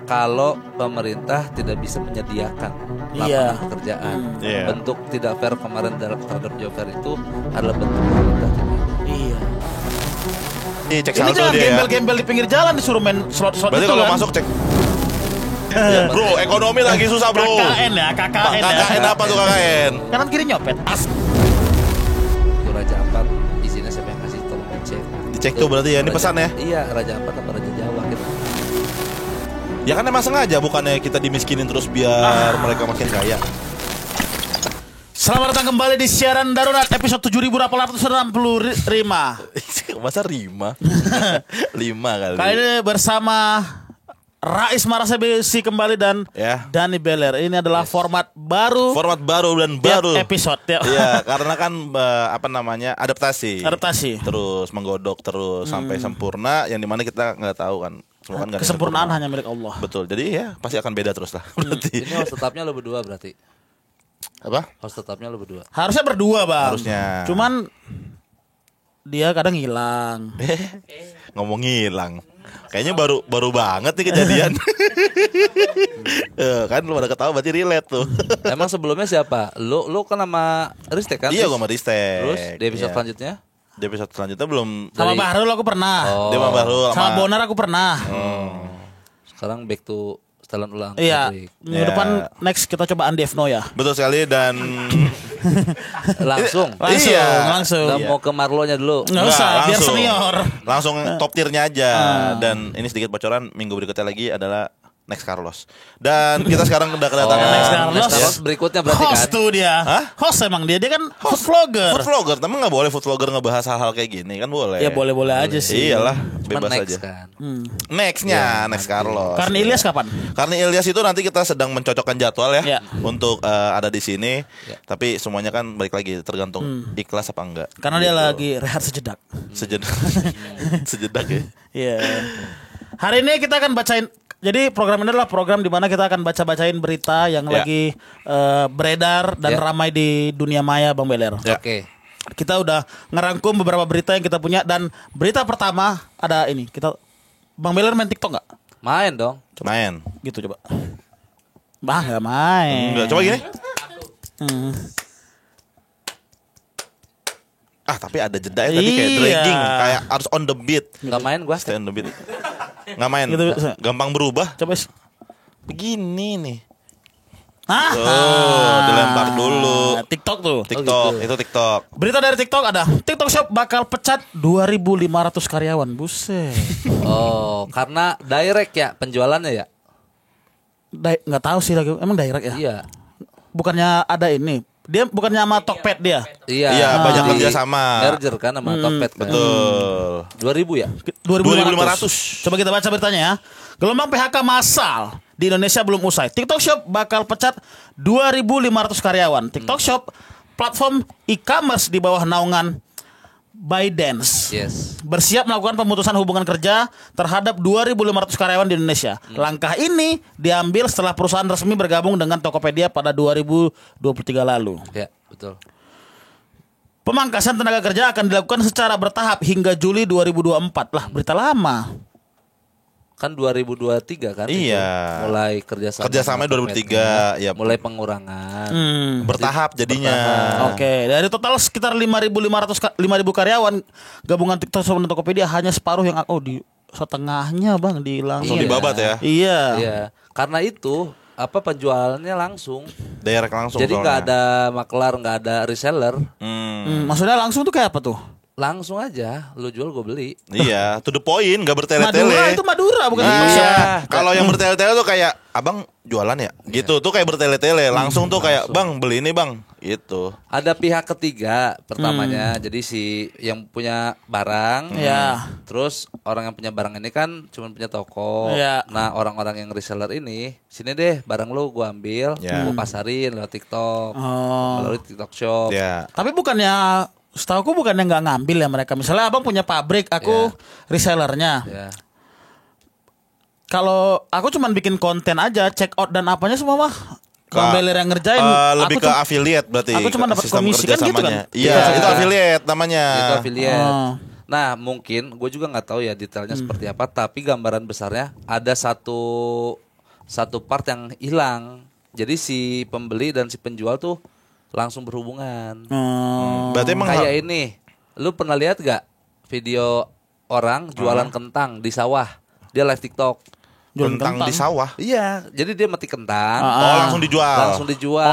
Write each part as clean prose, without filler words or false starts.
kalau pemerintah tidak bisa menyediakan lapangan pekerjaan. Bentuk tidak fair kemarin terhadap job fair itu adalah bentuk pemerintah tidak. Iya. Cek Ini saldo jangan dia ya. gembel-gembel di pinggir jalan disuruh main slot-slot Berarti itu kalau kan. masuk cek. Ya, bro, ekonomi lagi susah bro. KKN ya. KKN apa tuh KKN? Kanan kiri nyopet. Itu Raja Ampat izinnya siapa yang kasih, tolong dicek. Dicek tuh berarti ya, ini pesan ya. Iya, Raja Ampat apa Raja Jawa gitu. Ya kan emang sengaja, bukannya kita dimiskinin terus biar mereka makin kaya. Selamat datang kembali di siaran darurat episode 7865. Masa rima? 5 kali. Kali ini bersama Rais Marasebesi kembali dan Ya. Dani Beler. Ini adalah format baru. Format baru dan tiap baru. episode. Iya, karena kan apa namanya, adaptasi. Adaptasi. Terus menggodok terus sampai sempurna, yang dimana kita nggak tahu kan. Semua kan nggak ada Kesempurnaan sempurna. hanya milik Allah. Betul. Jadi ya pasti akan beda terus lah. Berarti. Ini host tetapnya lo berdua berarti. Apa? Host tetapnya lo berdua. Harusnya berdua, Bang. Harusnya. Cuman dia kadang hilang. Ngomong hilang. Kayaknya baru banget nih kejadian. Kan lu pada ketawa berarti relate tuh. Emang sebelumnya siapa? Lo kan sama Ristek kan? Iya, gua sama Ristek. Terus di episode Iya. selanjutnya? Di episode selanjutnya belum. Sama Dari- Bahrul aku pernah. Dia sama baru Sama Bonar aku pernah. Sekarang back to setelan ulang. Iya. Topik. Minggu Ya. depan next kita coba Andi Evno ya. Betul sekali dan Langsung. Langsung. Nggak mau ke Marlonya dulu. Nggak usah, biar langsung. senior. Langsung top tiernya aja. Dan ini sedikit bocoran, minggu berikutnya lagi adalah Next Carlos. Dan kita sekarang udah kedatangan Next Carlos. Carlos berikutnya berarti Host kan. tuh dia. Hah? Host emang dia kan food vlogger. food vlogger. Tapi nggak boleh food vlogger ngebahas hal-hal kayak gini, kan boleh. Ya boleh-boleh aja sih. Iyalah, Cuman bebas next aja. kan. Nextnya Next Carlos. Karena Ilyas kapan? Karena Ilyas itu nanti kita sedang mencocokkan jadwal ya, Ya. untuk ada di sini. Ya. Tapi semuanya kan balik lagi tergantung ikhlas apa enggak. Karena dia lagi rehat sejedak. Sejedak. Sejedak ya. Iya. Hari ini kita akan bacain. Jadi program ini adalah program di mana kita akan baca-bacain berita yang Ya. lagi beredar dan Ya. ramai di dunia maya, Bang Beler. Ya. Oke. Kita udah ngerangkum beberapa berita yang kita punya dan berita pertama ada ini. Bang Beler main TikTok nggak? Main dong. Main. Gitu coba. Bah nggak main. Enggak, coba gini. Hmm. Tapi ada jeda ya tadi kayak Iya. dragging, kayak harus on the beat. Nggak main gua. Stay on the beat. Nggak main. Gitu. Gampang berubah. Coba. Begini nih. Ah. Dilempar dulu. TikTok tuh. TikTok, gitu. itu TikTok. Berita dari TikTok ada. TikTok Shop bakal pecat 2.500 karyawan. Buset. Oh, karena direct ya penjualannya ya. Nggak tahu sih lagi. Emang direct ya? Iya. Bukannya ada ini. Dia bukannya sama Tokped dia. Iya, banyak di kerja sama. merger kan sama Topet kan. Betul. 2000 ya? 2.500. Coba kita baca beritanya ya. Gelombang PHK massal di Indonesia belum usai. TikTok Shop bakal pecat 2.500 karyawan. TikTok Shop platform e-commerce di bawah naungan ByteDance Yes. bersiap melakukan pemutusan hubungan kerja terhadap 2.500 karyawan di Indonesia. Langkah ini diambil setelah perusahaan resmi bergabung dengan Tokopedia pada 2023 lalu. Ya, betul. Pemangkasan tenaga kerja akan dilakukan secara bertahap hingga Juli 2024. Lah, berita lama. Kan 2023 kan Iya. itu. Mulai kerjasama Kerjasamanya sama 2023, Topet. ya. Mulai pengurangan. Bertahap jadinya. Oke, dari total sekitar 5.000 karyawan gabungan TikTok sama Tokopedia hanya separuh yang di setengahnya Bang dihilangin. Langsung dibabat ya. Iya. Iya. Karena itu penjualannya langsung. Direct langsung. Jadi nggak soalnya. ada maklar, nggak ada reseller. Maksudnya langsung tuh kayak apa tuh? Langsung aja lu jual gue beli. Iya, to the point, nggak bertele-tele. Madura itu Madura bukan Iya. TikTok Shop. Kalau yang bertele-tele tuh kayak abang jualan ya, gitu tuh kayak bertele-tele. Langsung tuh kayak bang beli ini bang, gitu. Ada pihak ketiga pertamanya. Jadi si yang punya barang. Iya. Terus orang yang punya barang ini kan cuma punya toko. Iya. Nah, orang-orang yang reseller ini, sini deh barang lu gua ambil, Iya. gua pasarin lewat TikTok. Oh. Melalui TikTok Shop. Ya. Tapi bukannya setahuku bukannya nggak ngambil ya mereka. Misalnya abang punya pabrik, aku resellernya. Ya. Kalau aku cuman bikin konten aja, check out dan apanya semua mah Bang Beler yang ngerjain. Lebih ke affiliate berarti. aku cuma dapat sistem komisi kan gitu kerjasamanya. kan? Iya, Iya. itu affiliate namanya. Itu affiliate. Oh. Nah, mungkin gue juga nggak tahu ya detailnya seperti apa, tapi gambaran besarnya ada satu satu part yang hilang. Jadi si pembeli dan si penjual tuh langsung berhubungan. Berarti emang Kayak ini, lu pernah lihat gak video orang jualan kentang di sawah? Dia live TikTok. kentang di sawah. Iya, jadi dia meti kentang. Langsung dijual. Langsung dijual.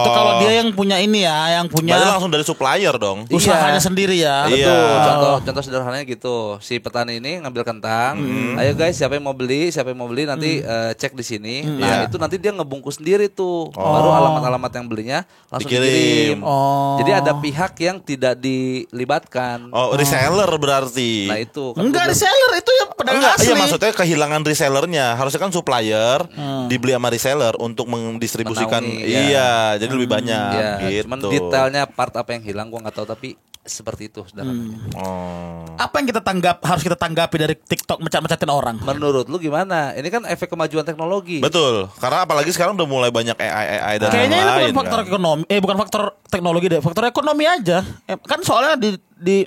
Itu kalau dia yang punya ini ya, yang punya Berarti langsung dari supplier dong. usahanya sendiri ya. Iya. Betul. Contoh sederhananya gitu. Si petani ini ngambil kentang. Ayo guys, siapa yang mau beli? Siapa yang mau beli nanti cek di sini. Nah, Iya. itu nanti dia ngebungkus sendiri tuh. Baru alamat-alamat yang belinya langsung Dikirim. dikirim. Jadi ada pihak yang tidak dilibatkan. Oh, reseller berarti. Nah, itu kan Enggak gua reseller itu ya pedagang Enggak, asli. iya maksudnya kehilangan resellernya. Harusnya kan supplier dibeli sama reseller untuk mendistribusikan. Menaungi, Iya, jadi lebih banyak ya, gitu. cuman detailnya part apa yang hilang gua nggak tahu, tapi seperti itu sederhananya. Oh. Apa yang harus kita tanggapi dari TikTok mecat-mecatin orang? Menurut lu gimana? Ini kan efek kemajuan teknologi. Betul, karena apalagi sekarang udah mulai banyak AI dan Kayaknya ini lain-lain bukan faktor kan. ekonomi, bukan faktor teknologi deh, faktor ekonomi aja. Kan soalnya di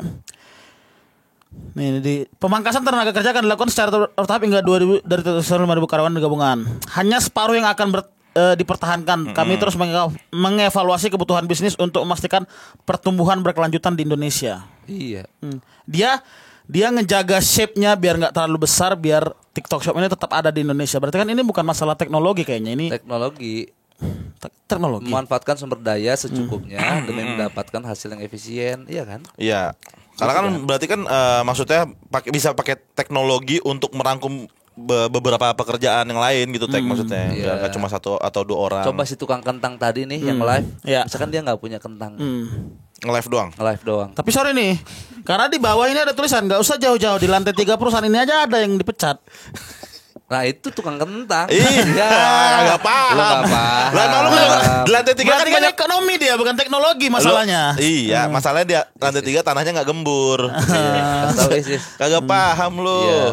pemangkasan tenaga kerja akan dilakukan secara bertahap hingga 2000 dari 5.000 karyawan gabungan. Hanya separuh yang akan dipertahankan. Kami terus mengevaluasi kebutuhan bisnis untuk memastikan pertumbuhan berkelanjutan di Indonesia. Iya. Dia ngejaga shape-nya biar nggak terlalu besar, biar TikTok Shop ini tetap ada di Indonesia. Berarti kan ini bukan masalah teknologi kayaknya, ini Teknologi teknologi. memanfaatkan sumber daya secukupnya demi mendapatkan hasil yang efisien, iya kan? Iya. Karena kan berarti kan maksudnya bisa pakai teknologi untuk merangkum beberapa pekerjaan yang lain gitu maksudnya. Iya. Nggak cuma satu atau dua orang. Coba si tukang kentang tadi nih yang live, Iya. misalkan dia nggak punya kentang, nge-live doang. live doang. Tapi sorry nih, karena di bawah ini ada tulisan nggak usah jauh-jauh, di lantai 3 perusahaan ini aja ada yang dipecat. Nah itu tukang kentang. Iya, nggak paham. Lu nggak paham. Lah emang lu kan di lantai 3 kan Berarti kan banyak ekonomi dia, bukan teknologi masalahnya. Iya, masalahnya dia lantai 3 tanahnya nggak gembur. Kasih tahu, Isis. Kagak paham lu. Iya.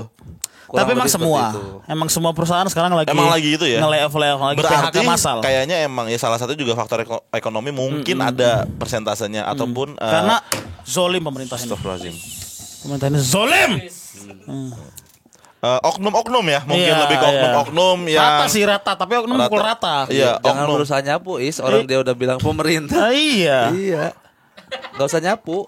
Kurang Tapi emang lebih seperti semua, itu. emang semua perusahaan sekarang lagi Emang lagi gitu ya? nge-level lagi Berarti PHK massal. kayaknya emang ya salah satu juga faktor ekonomi mungkin ada persentasenya ataupun Karena zolim pemerintah ini. Astagfirullahaladzim. Pemerintah ini zolim. Oknum-oknum ya, mungkin Iya, lebih ke oknum-oknum yang Rata sih rata, tapi oknum pukul rata. Iya, Jangan oknum. berusaha nyapu, Is. Orang dia udah bilang pemerintah. Iya. Iya. Gak usah nyapu.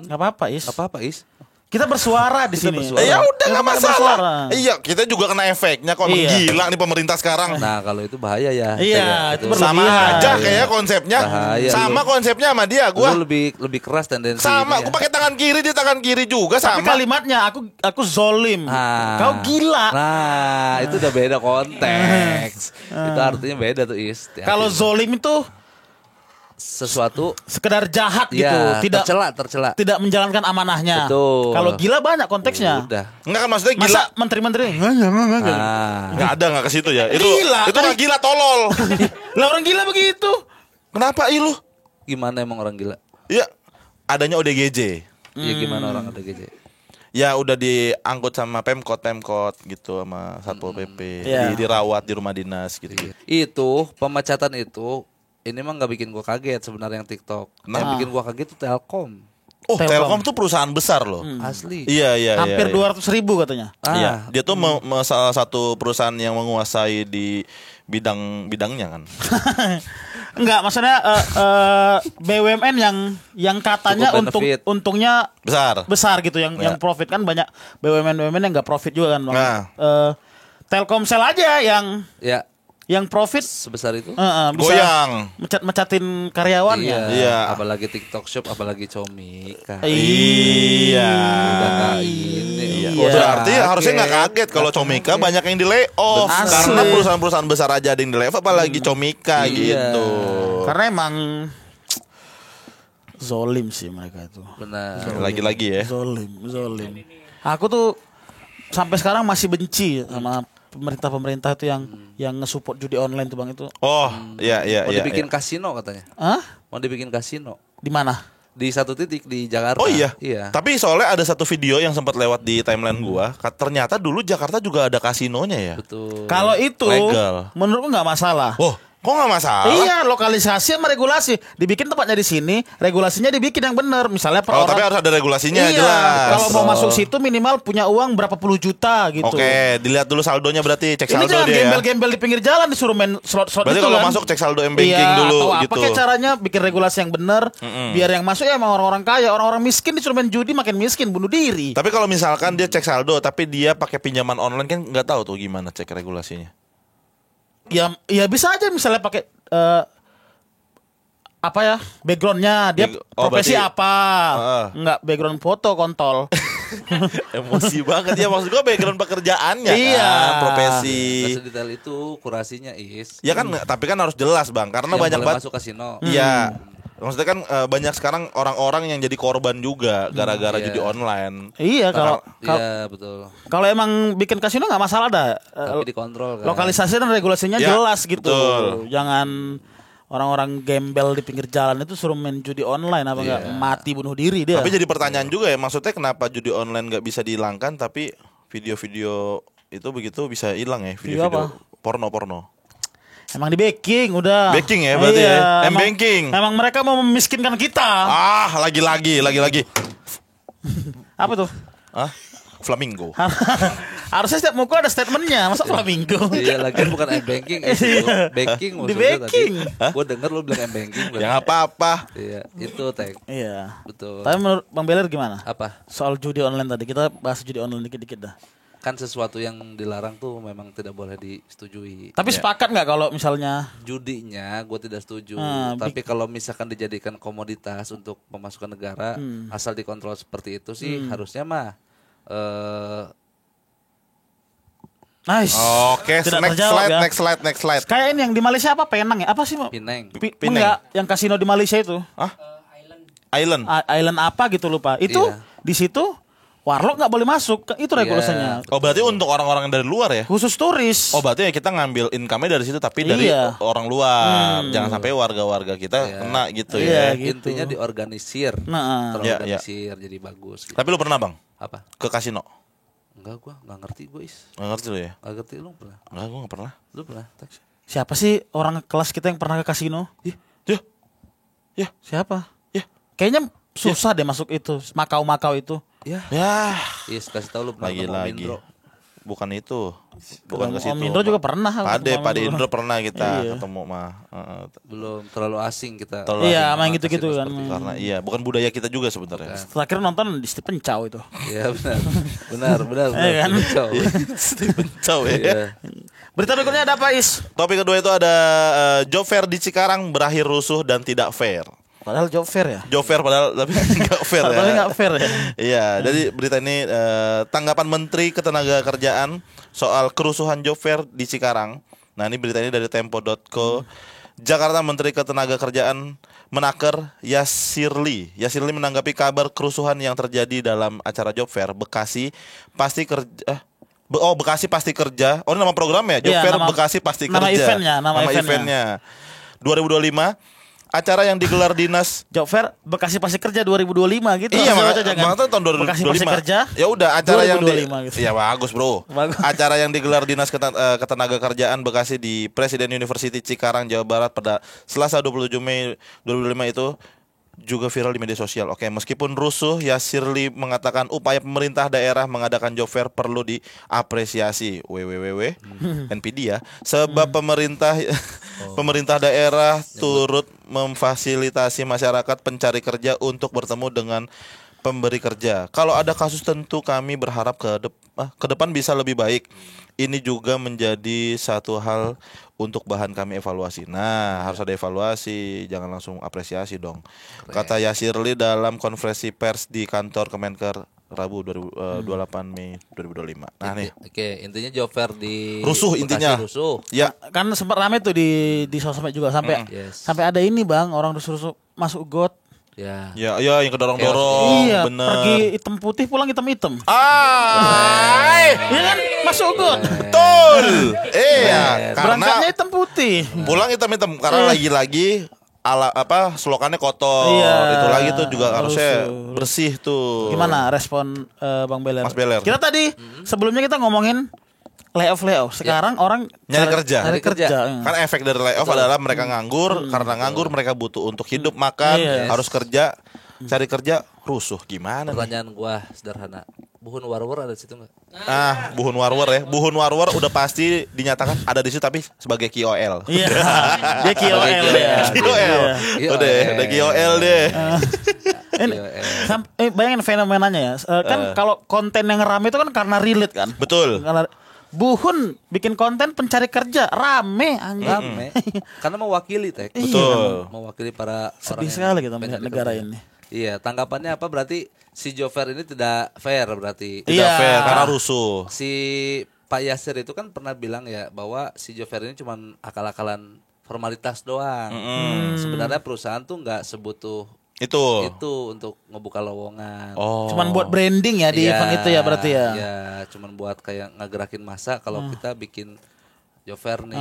Gak apa-apa, Is. Apa-apa, Is. Kita bersuara di sini. bersuara. Ya udah Kita nggak masalah. bersuara. Iya, kita juga kena efeknya kok. Emang Iya. gila nih pemerintah sekarang. Nah kalau itu bahaya ya. Iya, itu Sama berlebihan. aja Bahaya. kayak konsepnya. Bahaya, Sama lu. konsepnya sama dia, Gua gua. lebih keras tendensi. Sama, ini aku pakai tangan kiri, dia tangan kiri juga Tapi sama. kalimatnya aku zolim. Nah. Kau gila. Nah, itu udah beda konteks. Itu artinya beda tuh, Is. Hati-hati. Kalau zolim itu sesuatu sekedar jahat gitu, ya tidak tercela. tidak menjalankan amanahnya. Betul. Kalau gila banyak konteksnya. Udah. Enggak kan maksudnya gila. Masa menteri-menteri Nah, Enggak ada enggak ke situ ya. Itu Gila. itu nggak gila tolol. lah orang gila begitu. Kenapa lu? gimana emang orang gila? Ya, adanya ODGJ. Ya gimana orang ada GJ? Ya udah diangkut sama Pemkot gitu sama Satpol PP, Iya. dirawat di rumah dinas gitu. Itu pemecatan itu ini mah nggak bikin gua kaget sebenarnya yang TikTok. Yang bikin gua kaget itu Telkom. Oh, Telkom tuh perusahaan besar loh. Asli. Iya. Hampir iya. 200.000 katanya. Iya, dia tuh salah satu perusahaan yang menguasai di bidangnya kan. Enggak, maksudnya BUMN yang katanya Cukup benefit. untungnya Besar. gitu, yang Ya. profit kan banyak BUMN yang nggak profit juga kan. Nah. Telkomsel aja yang profit Sebesar itu. bisa Goyang. mecatin karyawannya. Iya. Apalagi TikTok Shop, apalagi Comika. Iya. Udah nggak ini. Iya. Udah Berarti kaget. harusnya nggak kaget kalau Comika banyak yang di layoff. Asli. Karena perusahaan-perusahaan besar aja ada yang di layoff apalagi Comika Iya. gitu. Karena emang zolim sih mereka itu. Benar. Lagi-lagi ya. Zolim. Aku tuh sampai sekarang masih benci sama pemerintah itu yang nge-support judi online tuh Bang itu. Oh, iya. Mau dibikin kasino katanya. Hah? Mau dibikin kasino Di mana? di satu titik di Jakarta. Oh iya. Iya. Tapi soalnya ada satu video yang sempat lewat di timeline gua, ternyata dulu Jakarta juga ada kasinonya ya. Betul. Kalau itu Legal. menurutku nggak masalah. Oh, Kok nggak masalah? Iya, lokalisasi sama regulasi. Dibikin tempatnya di sini, regulasinya dibikin yang benar. Misalnya per orang. Tapi harus ada regulasinya Iya, jelas. kalau mau masuk situ minimal punya uang berapa puluh juta gitu. Oke, dilihat dulu saldonya berarti cek Ini saldo jangan dia ya. gembel-gembel di pinggir jalan disuruh main slot-slot Berarti itu kalau kan. masuk cek saldo M-Banking Iya, dulu atau gitu. apa kayak caranya bikin regulasi yang benar. Biar yang masuk ya emang orang-orang kaya, orang-orang miskin disuruh main judi makin miskin, bunuh diri. Tapi kalau misalkan dia cek saldo tapi dia pakai pinjaman online kan nggak tahu tuh gimana cek regulasinya. Ya bisa aja misalnya pakai apa ya backgroundnya dia profesi berarti- apa nggak background foto kontol. Emosi banget ya maksud gua background pekerjaannya Iya. kan, profesi. Nggak sedetail itu kurasinya Ya kan tapi kan harus jelas Bang karena Yang banyak boleh banget. masuk kasino. Iya. Maksudnya kan banyak sekarang orang-orang yang jadi korban juga gara-gara judi online. Iya kalau Iya betul. kalau emang bikin kasino nggak masalah dah. Tapi dikontrol kan. Lokalisasi dan regulasinya Ya, jelas gitu. betul. Jangan orang-orang gembel di pinggir jalan itu suruh main judi online apa enggak mati bunuh diri dia. Tapi jadi pertanyaan juga ya, maksudnya kenapa judi online nggak bisa dihilangkan, tapi video-video itu begitu bisa hilang ya, Video video-video porno-porno. Emang di backing udah. Backing ya berarti ya? emang- M-Banking. Emang mereka mau memiskinkan kita. Lagi-lagi. Apa tuh? Flamingo. Harusnya setiap mukul ada statementnya. Masa flamingo? Iya lagi bukan M-Banking itu. Banking Di maksudnya banking. tadi. Gue denger lu bilang M-Banking. Ya nggak apa-apa. Iya itu tag. Iya. Betul. Tapi menurut Bang Beler gimana? Apa? Soal judi online tadi. Kita bahas judi online dikit-dikit dah. Kan sesuatu yang dilarang tuh memang tidak boleh disetujui. Tapi sepakat nggak kalau misalnya Judinya gue tidak setuju. Ah, Tapi kalau misalkan dijadikan komoditas untuk pemasukan negara, asal dikontrol seperti itu sih harusnya mah nice. Oke, Tidak next terjawab slide, ya. next slide. Kayak ini yang di Malaysia apa? Penang ya? Apa sih? Pineng. Pinang. Enggak, yang kasino di Malaysia itu. Island. Island apa gitu lupa. Itu Iya. di situ warlock nggak boleh masuk. Itu regulasinya. Oh berarti untuk orang-orang yang dari luar ya? Khusus turis. Oh berarti ya kita ngambil income-nya dari situ tapi dari Iya. orang luar. Jangan sampai warga-warga kita kena gitu Iya, ya. gitu. Intinya diorganisir. Nah, Terorganisir jadi bagus gitu. Tapi lu pernah Bang Apa? ke kasino? Enggak gua enggak ngerti gue is. Nggak ngerti lu ya? Enggak ngerti lu pernah? Enggak, gue nggak pernah. Lu pernah? Tak? siapa sih orang kelas kita yang pernah ke kasino? Ya, Siapa? ya, Kayaknya susah deh masuk itu. Makau-makau itu. Ya. ya. Is kasih tahu lu pernah ketemu Lagi-lagi. Indro. Bukan itu. Bukan ke situ. Om Indro juga pernah. Pak Indro pernah kita Iya. ketemu mah. Belum terlalu asing kita. Terlalu Iya, asing. emang gitu-gitu kan. Karena iya, bukan budaya kita juga sebenarnya. Terakhir nonton di Stephen Chow itu. Iya benar. Benar. Iya kan? Kacau. Stephen Chow ya. Iya. Berita berikutnya ada apa, Is? Topik kedua itu ada job fair di Cikarang berakhir rusuh dan tidak fair. Padahal job fair ya. Job fair padahal tapi nggak fair ya. Padahal nggak fair ya. Iya, jadi berita ini tanggapan Menteri Ketenagakerjaan soal kerusuhan job fair di Cikarang. Nah, ini berita ini dari tempo.co. Jakarta, Menteri Ketenagakerjaan menaker Yasirli menanggapi kabar kerusuhan yang terjadi dalam acara job fair Bekasi pasti kerja. Bekasi pasti kerja. Oh, ini nama program ya? Job Iya, fair nama- Bekasi pasti nama kerja. eventnya, nama eventnya. 2025 acara yang digelar dinas. Job fair Bekasi pasti kerja 2025 gitu. Iya, Harusnya baca, jangan. makanya tahun 2025. Bekasi pasti kerja. Ya udah acara yang 2025 gitu. Iya bagus, Bro. Bagus. Acara yang digelar Dinas Ketenagakerjaan Bekasi di Presiden University Cikarang, Jawa Barat pada Selasa 27 Mei 2025 itu juga viral di media sosial. Oke, meskipun rusuh, Yasirli mengatakan upaya pemerintah daerah mengadakan job fair perlu diapresiasi. NPD ya. Sebab pemerintah daerah turut memfasilitasi masyarakat pencari kerja untuk bertemu dengan pemberi kerja. Kalau ada kasus tentu kami berharap ke depan bisa lebih baik. Ini juga menjadi satu hal untuk bahan kami evaluasi. Nah, harus ada evaluasi, jangan langsung apresiasi dong. Kata Yasirli dalam konferensi pers di kantor Kemenker Rabu 28 Mei 2025. Nah, nih. Oke, intinya job fair di Rusuh Bekasi intinya. rusuh. Ya, Kan sempat rame tuh di sosmed juga sampai Yes. sampai ada ini, Bang, orang rusuh masuk got. Ya. ya yang kedorong-dorong, Iya, bener. pergi hitam putih pulang hitam-hitam. Iya kan? Masuk got. Betul. Iya, karena Berangkatnya hitam putih. pulang hitam-hitam karena lagi-lagi selokannya kotor. Iya. Itu lagi tuh juga harusnya Rusuh. bersih tuh. Gimana respon Bang Beler? Mas Beler. Kita tadi sebelumnya kita ngomongin layoff. Sekarang orang Nyari kerja. Cari kerja. Kan efek dari layoff adalah mereka nganggur, karena nganggur mereka butuh untuk hidup, makan, harus kerja, cari kerja, rusuh. Gimana nih? Pertanyaan gua sederhana. Buhun warwar ada di situ enggak? Buhun warwar ya. Buhun warwar udah pasti dinyatakan ada di situ tapi sebagai KOL. Iya. Dia KOL ya. KOL. Udah KOL deh. Bayangin fenomenanya ya. Kan kalau konten yang rame itu kan karena relate kan. Betul. Karena Buhun bikin konten pencari kerja rame anjing. Rame. Karena mewakili Tek. Betul. Mewakili para Sedih orang sekali yang kita melihat pengen negara bekerja. ini. Iya, tanggapannya apa berarti si Jover ini tidak fair berarti. Tidak fair karena rusuh. Si Pak Yasir itu kan pernah bilang ya bahwa si Jover ini cuma akal-akalan formalitas doang. Sebenarnya perusahaan tuh nggak sebutuh Itu untuk ngebuka lowongan. Cuman buat branding ya di event itu ya berarti ya. Iya, cuman buat kayak ngegerakin masa kalau kita bikin Jover nih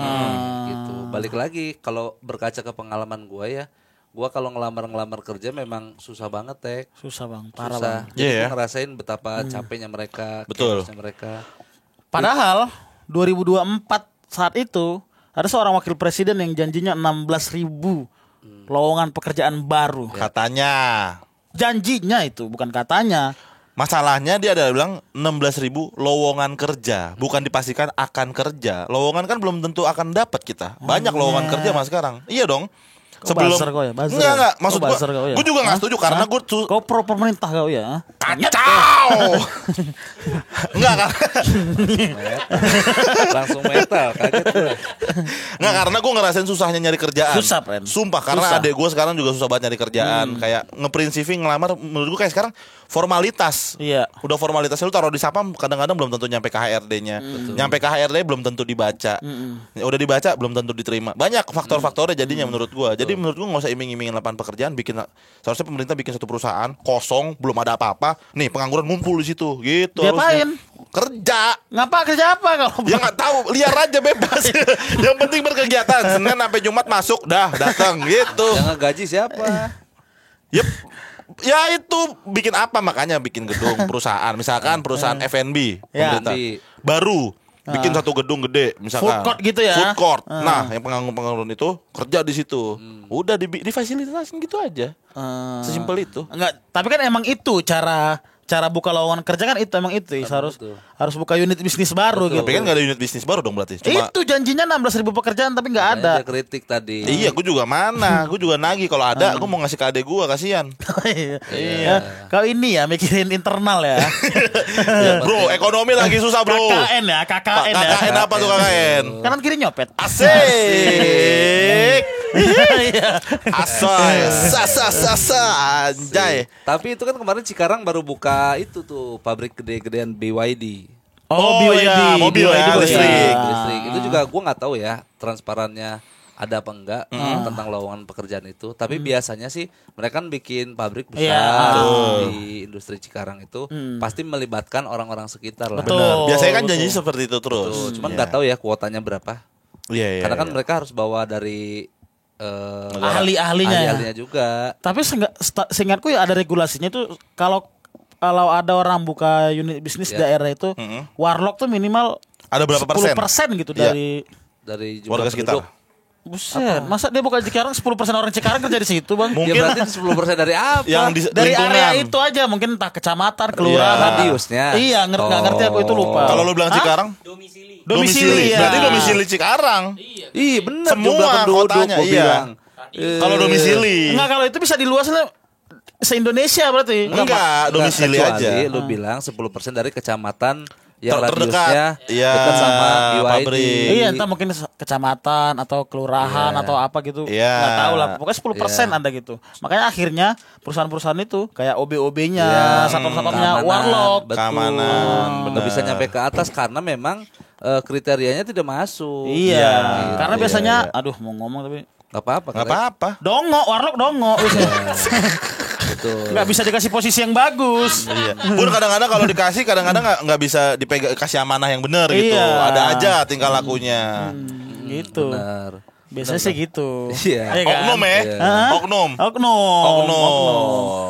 gitu. Balik lagi kalau berkaca ke pengalaman gua ya. Gua kalau ngelamar kerja memang susah banget Tek. Susah bang, parah Susah. bang. Jadi Iya gua ngerasain betapa capeknya mereka, Betul. chaosnya mereka. Padahal 2024 saat itu ada seorang wakil presiden yang janjinya 16.000 lowongan pekerjaan baru. katanya. Janjinya itu bukan katanya. Masalahnya dia ada bilang 16.000 lowongan kerja, bukan dipastikan akan kerja. Lowongan kan belum tentu akan dapat kita. Banyak lowongan kerja mas sekarang. Iya dong. Kau buzzer kau ya? Buzzer Enggak, ya? maksud Kau buzzer kau ya? gue juga nggak setuju karena gue Kau pro pemerintah kau ya? kacau. Enggak kan? Langsung metal, kaget tuh. Nggak, karena gue ngerasain susahnya nyari kerjaan. Susah, Pren. Sumpah, karena Susah. adek gue sekarang juga susah banget nyari kerjaan. Kayak ngeprinsipin ngelamar, menurut gue kayak sekarang formalitas. Iya. Udah formalitasnya lu taruh di sapam, kadang-kadang belum tentu nyampe ke HRD-nya. Nyampe ke HRD belum tentu dibaca. Udah dibaca belum tentu diterima. Banyak faktor-faktornya jadinya menurut gue. Jadi menurut gue nggak usah iming-imingin lapangan pekerjaan. Seharusnya pemerintah bikin satu perusahaan kosong, belum ada apa-apa. Nih pengangguran ngumpul di situ, gitu. Diapain? Harusnya. Kerja. Ngapa kerja apa kalau? Ya nggak tahu, liar aja bebas. Yang penting berkegiatan. Senin sampai Jumat masuk, dah datang gitu. Yang ngegaji siapa? Yep. Ya itu bikin apa, makanya bikin gedung perusahaan, misalkan perusahaan F&B Ya. pemerintah baru bikin satu gedung gede, misalkan Food court gitu ya. Food court. Nah, yang pengangguran itu kerja di situ. Udah difasilitasin gitu aja. Sesimpel itu. Enggak, tapi kan emang itu cara buka lowongan kerja kan itu emang itu harus buka unit bisnis baru gitu. Tapi kan gak ada unit bisnis baru dong berarti. Cuma Itu janjinya 16.000 pekerjaan tapi nggak ada. Ada kritik tadi. iya, gue juga mana? Gue juga nagih kalau ada, gue mau ngasih ke adek gue, kasihan. Iya. Kau ini ya mikirin internal ya. Ya, bro, ekonomi lagi susah, bro. KKN ya, KKN ya. KKN apa tuh KKN? Kanan kiri nyopet. Asik. Iya. Asoy. Sasa anjay. Tapi itu kan kemarin Cikarang baru buka itu tuh pabrik gede-gedean BYD. Oh, iya, mobil ya, listrik. Listrik. Itu juga gua nggak tahu ya transparannya ada apa enggak tentang lowongan pekerjaan itu. Tapi biasanya sih mereka kan bikin pabrik besar Iya. di industri Cikarang itu pasti melibatkan orang-orang sekitar lah. Betul. Benar. Biasanya kan janji seperti itu terus. Tuh, cuman nggak tahu ya kuotanya berapa. Iya, iya. Karena kan mereka harus bawa dari Ahli-ahlinya ya. juga. Tapi seingatku ya ada regulasinya itu kalau ada orang buka unit bisnis daerah itu warlock tuh minimal Ada berapa persen? 10% gitu Iya. Dari jumlah Warga sekitar. penduduk. Buset, masa dia buka Cikarang 10% orang Cikarang kerja di situ, Bang? Mungkin Ya berarti 10% dari apa? yang di Dari lingkungan. area itu aja, mungkin entah kecamatan, kelurahan, Radiusnya. Iya, nggak ngerti aku itu lupa. Kalau lu bilang Cikarang, Domisili ya. Berarti domisili Cikarang. Iya benar. Semua jumlah penduduk kotanya, gua iya. bilang. Kalau domisili. Enggak, kalau itu bisa diluasin se-Indonesia berarti. Enggak, domisili kecuali aja. Lu bilang 10% dari kecamatan yang Terdekat. radiusnya Iya, dekat sama BYD. pabrik. Iya, entah mungkin kecamatan atau kelurahan atau apa gitu. Iya. Nggak tahu lah. Pokoknya 10% ada gitu. Makanya akhirnya perusahaan-perusahaan itu kayak OB-OB-nya, satpam-satpamnya warlock. Betul. Keamanan, Nggak benar. bisa nyampe ke atas karena memang kriterianya tidak masuk. Iya. Gitu. Karena biasanya aduh mau ngomong tapi Nggak apa-apa. Enggak apa-apa. dongo, warlock dongo. Betul. Nggak bisa dikasih posisi yang bagus. Iya. Pun kadang-kadang kalau dikasih, kadang-kadang nggak bisa dipegang, kasih amanah yang benar gitu. Iya. Ada aja tingkah lakunya. Gitu. Benar. Biasanya sih gitu. Iya. Iya kan? Oknum ya? Hah? Oknum.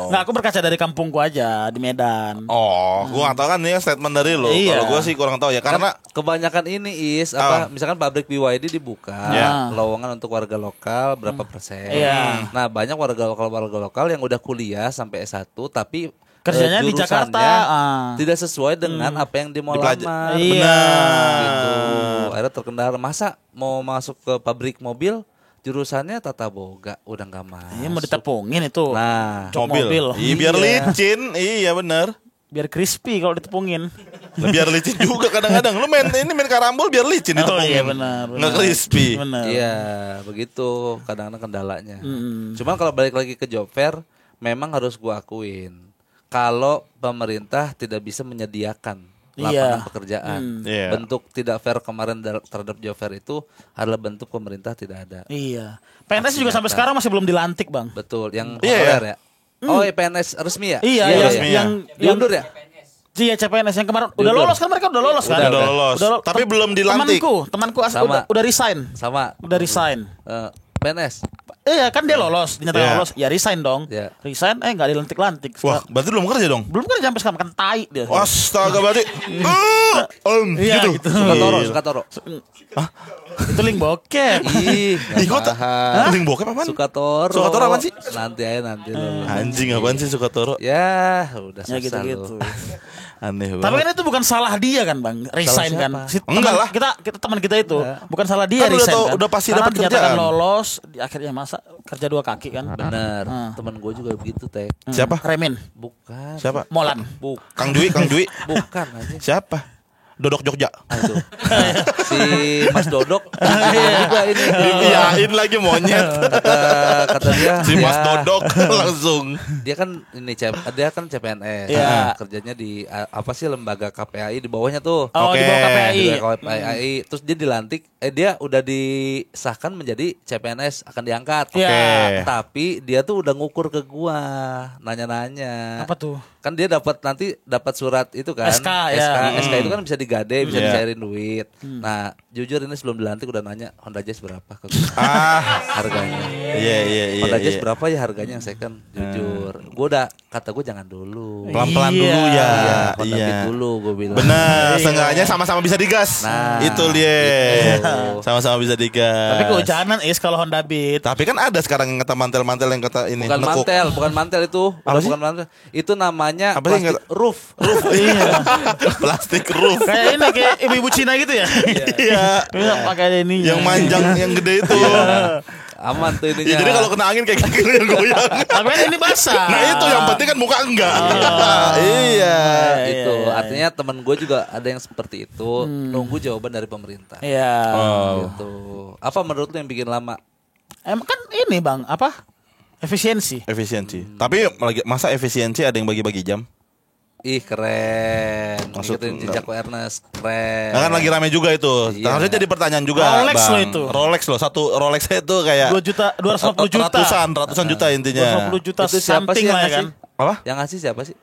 Nggak, aku berkaca dari kampungku aja di Medan. Oh, gua nggak tahu kan ini statement dari lo. Iya. Kalau gua sih kurang tahu ya karena Kebanyakan ini misalkan pabrik BYD dibuka, Ya. lowongan untuk warga lokal berapa persen. Iya. Nah, banyak warga lokal yang udah kuliah sampai S1 tapi Kerjanya di jurusannya Jakarta. tidak sesuai dengan apa yang dia mau lamar. Iya. Gitu. Akhirnya terkendala. Masa mau masuk ke pabrik mobil jurusannya tata boga udah nggak masuk. Iya, mau ditepungin itu. Nah, Cok mobil. Iya, biar Iya. licin. Iya benar. Biar crispy kalau ditepungin. Biar licin juga kadang-kadang. Lu main karambol biar licin Oh ditepungin. iya benar. Nggak crispy. Benar. iya begitu kadang-kadang kendalanya. Cuman kalau balik lagi ke job fair, memang harus gua akuin kalau pemerintah tidak bisa menyediakan lapangan Iya. pekerjaan, Iya. bentuk tidak fair kemarin terhadap job fair itu adalah bentuk pemerintah tidak ada. Iya. PNS juga sampai sekarang masih belum dilantik, Bang. Betul, yang Iya, honorer ya. Oh, ya PNS resmi ya? Iya, resmi ya. yang Diundur ya? Iya, CPNS yang kemarin udah Diundur. lolos kan, mereka udah lolos kan? Udah lolos. Tapi belum dilantik. Temanku Sama. udah resign. Sama Udah resign. PNS. Iya, kan dia lolos, dinyatakan Iya. lolos, ya resign dong. Iya. Resign nggak dilantik-lantik. Wah, berarti belum kerja dong? Belum kan sampai sekarang kan tai dia. Astaga berarti. Iya, gitu. gitu. Sukatoro. Itu link bokep. Ih, Ih, kok link bokep apaan? Sukatoro. Sukatoro apaan sih? Nanti aja nanti dulu. Anjing apaan sih Sukatoro? Ya, udah Ya susah gitu-gitu. lu. Aneh Tapi banget. kan itu bukan salah dia kan, Bang. Resign siapa? kan. Enggak lah. Kita teman kita itu bukan salah dia Kan udah resign tahu- kan. udah pasti Karena dapat dinyatakan kerjaan. lolos, di akhirnya masa kerja dua kaki kan. Bener. Temen gue juga begitu, Tek. Siapa? Remin, Bukan. Siapa? Molan. Bukan. Kang Dwi. Bukan aja. Siapa? Dodok Jogja. Ah, itu. Si Mas Dodok juga ini. Diiyain lagi monyet. Kata dia. Si Mas ya, Dodok langsung. Dia kan dia kan CPNS. Iya. Kerjanya di apa sih lembaga KPAI di bawahnya tuh. Oh, Oke. di bawah KPAI. Di bawah KPAI. Terus dia dilantik, dia udah disahkan menjadi CPNS akan diangkat. Iya. Tapi dia tuh udah ngukur ke gua, nanya-nanya. Apa tuh? Kan dia dapat surat itu kan. SK, ya. SK itu kan bisa digade, bisa Iya. dicairin duit. Nah, jujur ini sebelum dilantik udah nanya Honda Jazz berapa ke gua. Harganya. Iya. Honda Jazz berapa ya harganya yang second? Jujur. Gua udah kata gua jangan dulu. Pelan-pelan Iya. dulu ya. Iya, Honda Iya. Beat dulu gua bilang. Benar, seenggaknya sama-sama bisa digas. Nah, itu dia. gitu. Sama-sama bisa digas. Tapi kehujanan kalau Honda Beat. Tapi kan ada sekarang yang kata mantel-mantel yang kata ini Bukan nekuk. bukan mantel itu. Apa sih? Bukan mantel. Itu namanya Apa sih yang plastik roof. Iya. Plastik roof. Kayak ini kayak ibu-ibu Cina gitu ya. Iya. Bisa pakai ini. Yang manjang yang gede itu. Aman tuh ininya. Ya, jadi kalau kena angin kayak gini yang goyang. Tapi kan ini basah. Nah itu yang penting kan muka enggak. Iya. Itu artinya teman gue juga ada yang seperti itu, nunggu jawaban dari pemerintah. Iya. Gitu. Apa menurut lu yang bikin lama? Emang kan ini, Bang, apa? Efisiensi. Efisiensi. Tapi masa efisiensi ada yang bagi-bagi jam? Ih keren. Maksud Ngikutin enggak. jejak Ernest keren. Nah, kan lagi rame juga itu. Iya. Harusnya jadi pertanyaan juga. Rolex Bang. loh itu. Rolex loh. Satu Rolex itu kayak 2 juta, 250 juta. Ratusan juta intinya. 250 juta Itu siapa something sih yang lah ya ngasih? kan. Apa? Yang ngasih siapa sih?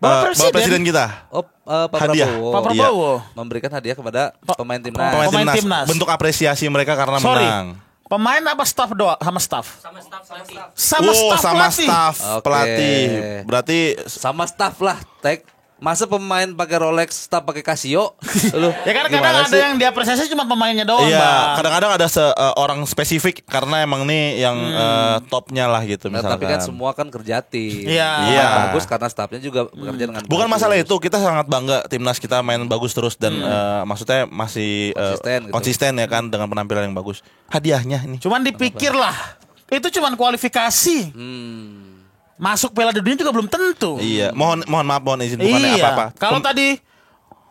Bapak Bapak Presiden kita. Oh, Pak Hadiah. Prabowo. Pak Prabowo. Memberikan hadiah kepada pemain timnas. Pemain timnas. Bentuk apresiasi mereka karena Sorry. menang. Pemain apa staff doa sama staff? Sama Sama pelatih. staff Oke. pelatih. Berarti Sama staff lah, Tek. Masa pemain pakai Rolex, staff pakai Casio? Lu Ya kan Gimana kadang ada sih? yang diapresiasi cuma pemainnya doang, iya, Bang. kadang-kadang ada orang spesifik karena emang nih yang topnya lah gitu Nah, misalkan. tapi kan semua kan kerja tim. Iya. Iya. Bagus karena staffnya juga bekerja dengan Bukan bagus. masalah itu, kita sangat bangga timnas kita main bagus terus dan maksudnya masih Konsisten gitu. konsisten ya kan dengan penampilan yang bagus. Hadiahnya ini. Cuman dipikir lah. Itu cuman kualifikasi. Masuk Piala Dunia juga belum tentu. Iya, mohon maaf, mohon izin bukannya Iya. apa-apa. Kalau tadi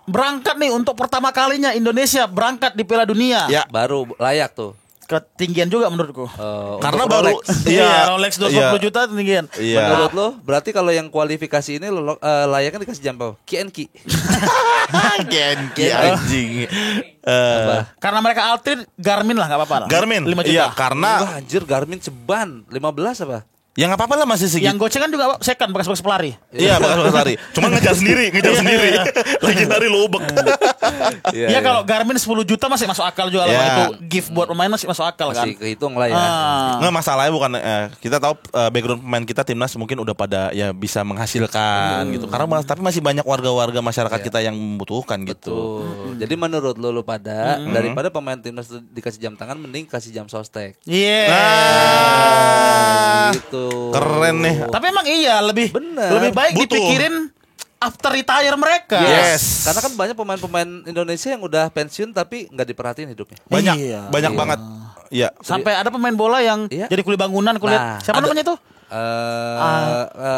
berangkat nih untuk pertama kalinya Indonesia berangkat di Piala Dunia. Ya. Baru layak tuh. Ketinggian juga menurutku. Karena Untuk baru Rolex. Iya, Rolex 250 iya. juta ketinggian. Iya. Menurut lo, berarti kalau yang kualifikasi ini layaknya dikasih jam berapa? Ki. Genki anjing. Karena mereka atlet Garmin lah, nggak apa-apa lah. Garmin. 5 juta. Iya, karena Wah, anjir Garmin ceban 15 apa? Ya nggak apa-apa lah masih segitu. Yang goceng kan juga second bekas-bekas pelari. Iya, bakal lari. Cuma ngejar sendiri. Lagi nari lubek. Iya kalau Garmin 10 juta masih masuk akal juga Iya. lah itu gift buat pemain masih masuk akal kan. Masih kehitung lah ya. Nggak masalahnya bukan kita tahu background pemain kita timnas mungkin udah pada ya bisa menghasilkan gitu. Karena tapi masih banyak warga-warga masyarakat kita yang membutuhkan gitu. Tuh. Jadi menurut lu pada daripada pemain timnas dikasih jam tangan mending kasih jam sostek. Iya. Gitu. Keren nih. Tapi emang iya lebih baik Butuh. dipikirin after retire mereka. Yes. Karena kan banyak pemain-pemain Indonesia yang udah pensiun tapi nggak diperhatiin hidupnya. Banyak Iya. banyak banget. Iya. Sampai ada pemain bola yang Iya. jadi kuli bangunan, Nah, siapa ada. namanya tuh?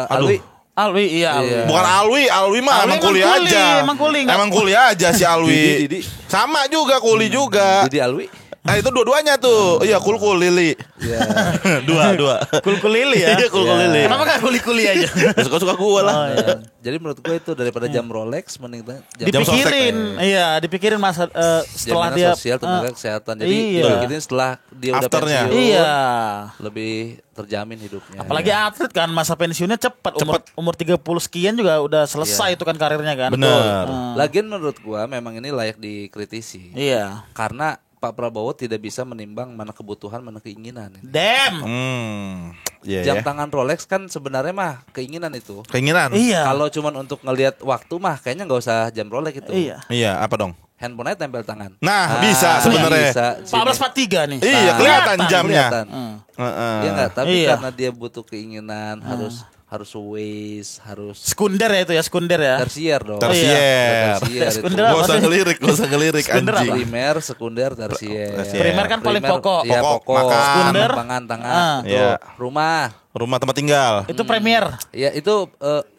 Alwi. Alwi, iya Alwi. Bukan Alwi mah Alwi emang kuliah emang kuli, aja. emang kuli, nggak- Emang kuliah aja si Alwi. Didi. Sama juga kuli juga. Didi Alwi. Nah itu dua-duanya tuh. Iya kul Lili. Iya. dua. Kul lili ya. Iya kul Lili. Kenapa gak kuli aja? Suka-suka gue lah. Oh, iya. Jadi menurut gue itu daripada jam Rolex mending jam Dipikirin, iya, dipikirin masa setelah jaminan dia sosial tenaga kesehatan. Jadi iya. dipikirin setelah dia udah Afternya. pensiun. Iya. Lebih terjamin hidupnya. Apalagi atlet kan masa pensiunnya cepat. Umur 30 sekian juga udah selesai itu kan karirnya kan. Bener. Lagian menurut gua memang ini layak dikritisi. Iya. Karena Pak Prabowo tidak bisa menimbang mana kebutuhan mana keinginan. Damn. Iya Jam ya. tangan Rolex kan sebenarnya mah keinginan itu. Keinginan. Iya. Kalau cuman untuk ngelihat waktu mah kayaknya nggak usah jam Rolex itu. Iya. Iya apa dong? Handphone aja tempel tangan. Nah, bisa sebenarnya. bisa. 14.43 nih. Iya kelihatan jamnya. Kelihatan. Heeh. Iya nggak, tapi Iya. karena dia butuh keinginan harus waste, harus Sekunder ya itu ya, sekunder ya. tersier dong. Tersier. Tersier itu. Sekunder Gak apa usah sih? ngelirik Sekunder apa? anjing. Primer, sekunder, tersier. Tersier. Primer kan paling pokok. Iya, Pokok, pokok. makan. Sekunder. Pangan, tangan. Itu Iya. rumah. Rumah tempat tinggal. Itu premier. Ya itu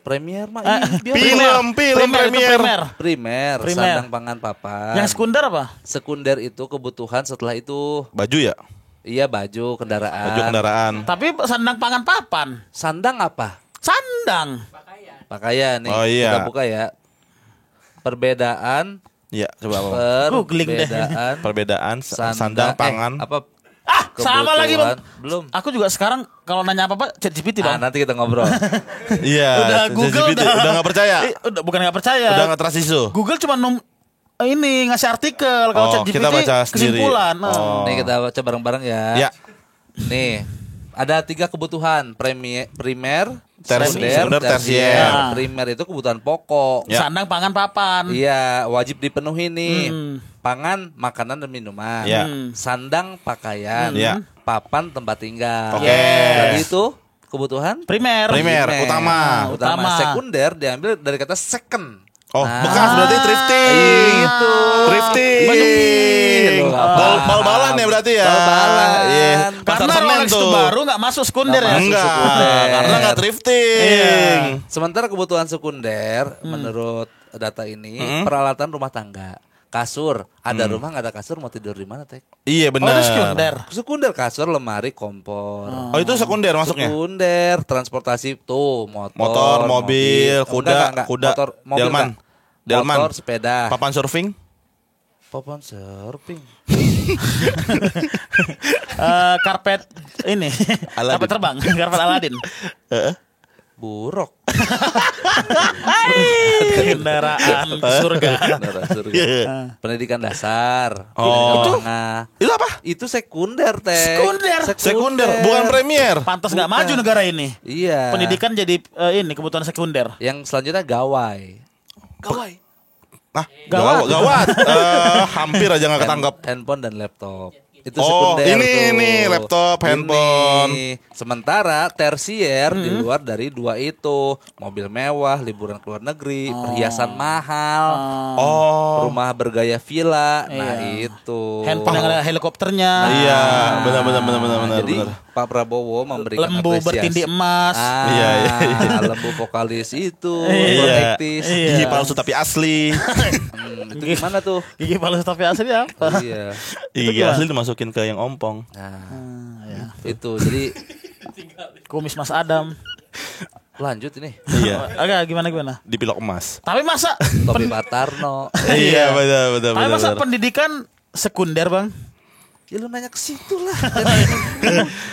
premier mah biasa. Film Itu premier. Primer, Primer. sandang pangan papan. Yang sekunder apa? Sekunder itu kebutuhan setelah itu. Baju ya? Iya, baju, kendaraan. Baju kendaraan. Tapi sandang pangan papan. Sandang apa? Sandang. Pakaian nih. Oh, iya. Kita buka ya. Perbedaan Iya, coba apa? Googling deh. Perbedaan sandang pangan. apa? Sama lagi Bang. Belum. Aku juga sekarang kalau nanya apa-apa ChatGPT Nah, Bang. nanti kita ngobrol. Iya. Udah Google ChatGPT. Udah nggak percaya. Udah bukan nggak percaya. Udah nggak trust isu. Google cuma ini ngasih artikel, kalau Oh, ChatGPT kita baca sendiri. kesimpulan. Oh. Nih kita baca bareng-bareng ya. Ya. Nih, ada 3 kebutuhan. Primer, Sekunder, tersier. Nah. Primer itu kebutuhan pokok. Ya. Sandang pangan papan. Iya, wajib dipenuhi nih. Hmm. Pangan, makanan dan minuman. Ya. Sandang, pakaian. Ya. Papan, tempat tinggal. Oke. Jadi itu kebutuhan Primer. Primer. utama. Utama. Sekunder diambil dari kata second. Oh, Nah. bekas berarti thrifting. Itu. Thrifting. Loh, apa? Bal-balan ya berarti ya. Bal-balan. Iya. Pasar Karena Senen Rolex itu tuh. baru nggak masuk sekunder ya. Nggak masuk. Enggak, Sekunder. karena enggak thrifting. Iya. Sementara kebutuhan sekunder menurut data ini peralatan rumah tangga. Kasur, ada rumah nggak ada kasur mau tidur di mana, Tek? Iya Oh, itu benar. sekunder. Sekunder kasur, lemari, kompor. Oh, itu sekunder masuknya. Sekunder, transportasi tuh, Motor, mobil, kuda, kuda, motor, mobil delman. enggak. Delman. Motor, sepeda. Papan surfing. Papan surfing. Karpet ini. Aladin. Karpet terbang, karpet Aladin. Buruk. Kendaraan surga. Beneran, surga. Pendidikan dasar. Oh. Pendidikan menengah. Itu apa? Itu sekunder, Teh. Sekunder, bukan premier. Pantas nggak Bukan. maju negara ini. Iya. Pendidikan jadi ini kebutuhan sekunder. Yang selanjutnya gawai. Nah, Gawat. gawat. Hampir aja nggak ketangkep. Handphone dan laptop. Itu Oh, sekunder ini, tuh. laptop, handphone. Sementara tersier di luar dari dua itu, mobil mewah, liburan ke luar negeri, perhiasan mahal, rumah bergaya villa. Nah, itu. Handphone yang ada helikopternya. Iya, benar. Jadi Pak Prabowo memberikan Lembu apresiasi. bertindih emas. Iya. Lembu vokalis itu, Iya. protektis. Gigi palsu tapi asli. Itu gimana tuh? Gigi palsu tapi asli apa? Iya. Gigi asli dimasukin ke yang ompong. Nah, itu jadi Kumis Mas Adam. lanjut ini. Iya. Agak gimana? Di pilok emas. Tapi masa Topi Patarno. Iya, benar. Tapi masa pendidikan sekunder, Bang? Ya lu nanya ke situ lah.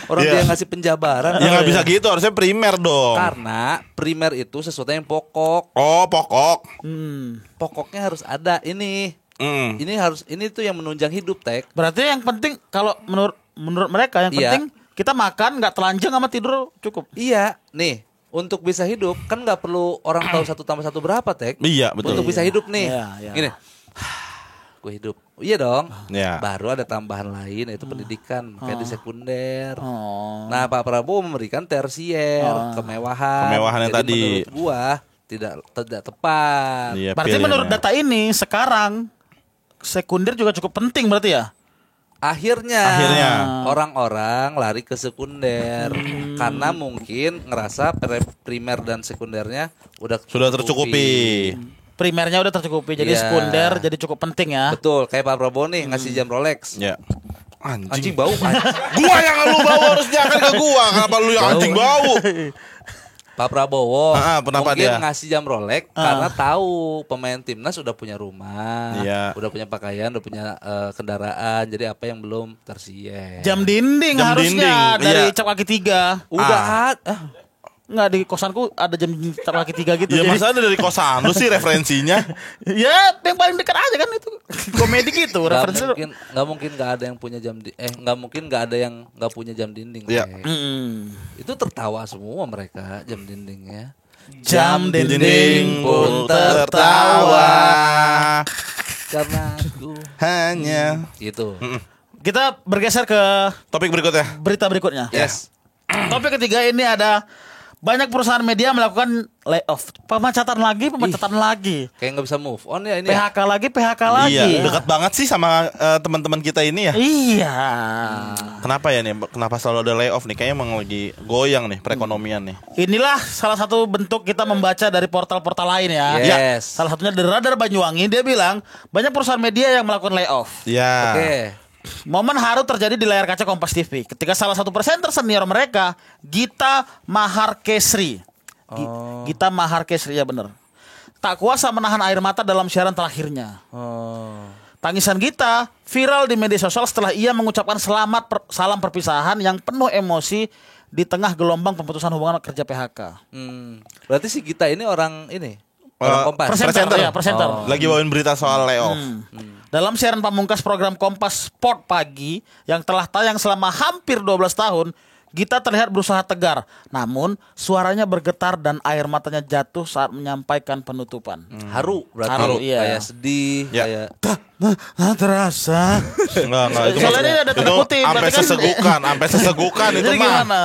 Orang Iya. dia ngasih penjabaran. Ya nggak bisa gitu, harusnya primer dong. Karena primer itu sesuatu yang pokok. Oh, pokok. Pokoknya harus ada ini. Mm. Ini tuh yang menunjang hidup, Tek. Berarti yang penting kalau menurut mereka yang Iya. penting kita makan nggak telanjang sama tidur cukup. Iya, nih untuk bisa hidup kan nggak perlu orang tahu 1+1 berapa, Tek. Iya, betul. Untuk bisa hidup nih, Iya, iya. gini, gue hidup, iya dong. Iya. Baru ada tambahan lain yaitu pendidikan, makanya di sekunder. Oh. Nah, Pak Prabowo memberikan tersier, kemewahan. Kemewahan yang Jadi tadi. menurut gua tidak tepat. Iya, Berarti pilihannya. menurut data ini sekarang sekunder juga cukup penting berarti ya? Akhirnya orang-orang lari ke sekunder karena mungkin ngerasa primer dan sekundernya sudah tercukupi. Primernya udah tercukupi, jadi Iya. sekunder jadi cukup penting ya. Betul, kayak Pak Prabowo nih ngasih jam Rolex. Ya. Anjing bau. Gua yang lu bau harusnya kan ke gua. Kenapa lu yang anjing bau? Pak Prabowo kenapa mungkin dia? ngasih jam Rolex karena tahu pemain timnas udah punya rumah, Iya. udah punya pakaian, udah punya kendaraan. Jadi apa yang belum tersier? Jam dinding Jam harusnya dinding, dari iya. cap kaki 3. Udah ada. Nggak, di kosanku ada jam dinding cap kaki 3 gitu. Ya Jadi- masa ada dari kosan lu sih referensinya? ya yang paling dekat aja kan itu. Komedi gitu referensi. Nggak mungkin nggak ada yang punya nggak mungkin nggak ada yang nggak punya jam dinding. Iya. Teh. Mm. Itu tertawa semua mereka jam dindingnya. Jam Dinding dinding pun pun tertawa Karena aku hanya. gitu. Kita bergeser ke Topik berikutnya. berita berikutnya. Yes. Topik ketiga ini ada banyak perusahaan media melakukan layoff, pemecatan lagi. Kayak nggak bisa move on ya ini. Ya? PHK lagi. Iya, dekat banget sih sama teman-teman kita ini ya. Iya. Kenapa ya nih? Kenapa selalu ada layoff nih? Kayaknya emang lagi goyang nih perekonomian nih. Inilah salah satu bentuk kita membaca dari portal-portal lain ya. Yes. Salah satunya dari Radar Banyuwangi, dia bilang banyak perusahaan media yang melakukan layoff. Ya. Oke. Momen haru terjadi di layar kaca Kompas TV ketika salah satu presenter senior mereka, Gita Maharkesri. Gita Maharkesri, ya bener, tak kuasa menahan air mata dalam siaran terakhirnya. Oh. Tangisan Gita viral di media sosial setelah ia mengucapkan salam perpisahan yang penuh emosi di tengah gelombang pemutusan hubungan kerja PHK. Berarti si Gita ini orang Kompas. Presenter ya, presenter. Lagi bawain berita soal layoff. Dalam siaran pamungkas program Kompas Sport Pagi yang telah tayang selama hampir 12 tahun, Gita terlihat berusaha tegar. Namun, suaranya bergetar dan air matanya jatuh saat menyampaikan penutupan. Haru berarti. Haru, iya. Kayak sedih, Ya. kayak Terasa. Enggak itu. Soalnya ini ada tanda kutip, sampai berarti kan- sampai sesegukan itu Jadi mah. gimana?